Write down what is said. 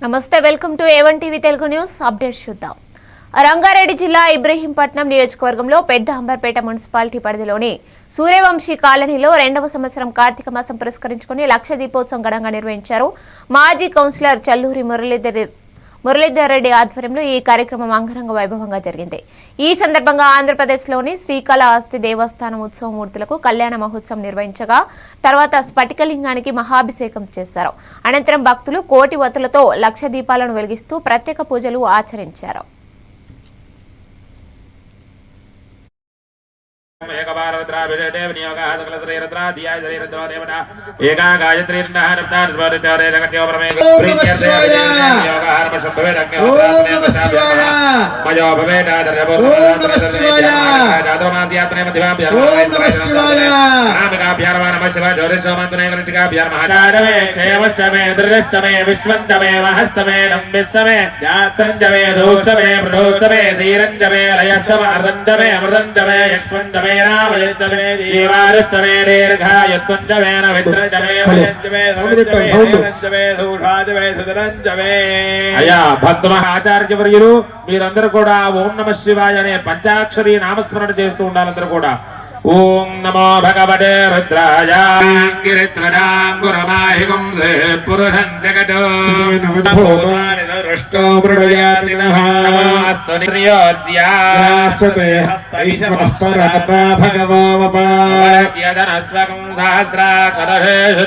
నమస్తే welcome to A1 TV Telugu news updates చూద్దాం. రంగారెడ్డి జిల్లా ఇబ్రహీంపట్నం నియోజకవర్గంలో పెద్ద అంబర్పేట మున్సిపాలిటీ పరిధిలోని సూర్యవంశీ కాలనీలో 2వ సంవత్సరం కార్తీక మాసం పురస్కరించుకుని లక్ష దీపోత్సవం ఘనంగా నిర్వహించారు. మాజీ కౌన్సిలర్ చల్లూరి మురళీధర్ రెడ్డి ఆధ్వర్యంలో ఈ కార్యక్రమం అంగరంగ వైభవంగా జరిగింది. ఈ సందర్భంగా ఆంధ్రప్రదేశ్లోని శ్రీకాళహస్తి దేవస్థానం ఉత్సవమూర్తులకు కళ్యాణ మహోత్సవం నిర్వహించగా తర్వాత స్ఫటికలింగానికి మహాభిషేకం చేశారు. అనంతరం భక్తులు కోటి వత్తులతో లక్ష దీపాలను వెలిగిస్తూ ప్రత్యేక పూజలు ఆచరించారు. एका गायत्री అయ్యా భక్త ఆచార్యవర్యులు మీరందరూ కూడా ఓం నమ శివాయ అనే పంచాక్షరి నామస్మరణ చేస్తూ ఉండాలందరూ కూడా. ఓం నమో భగవతే రుద్రాయ పురుషం జగతో సహస్రాక్షర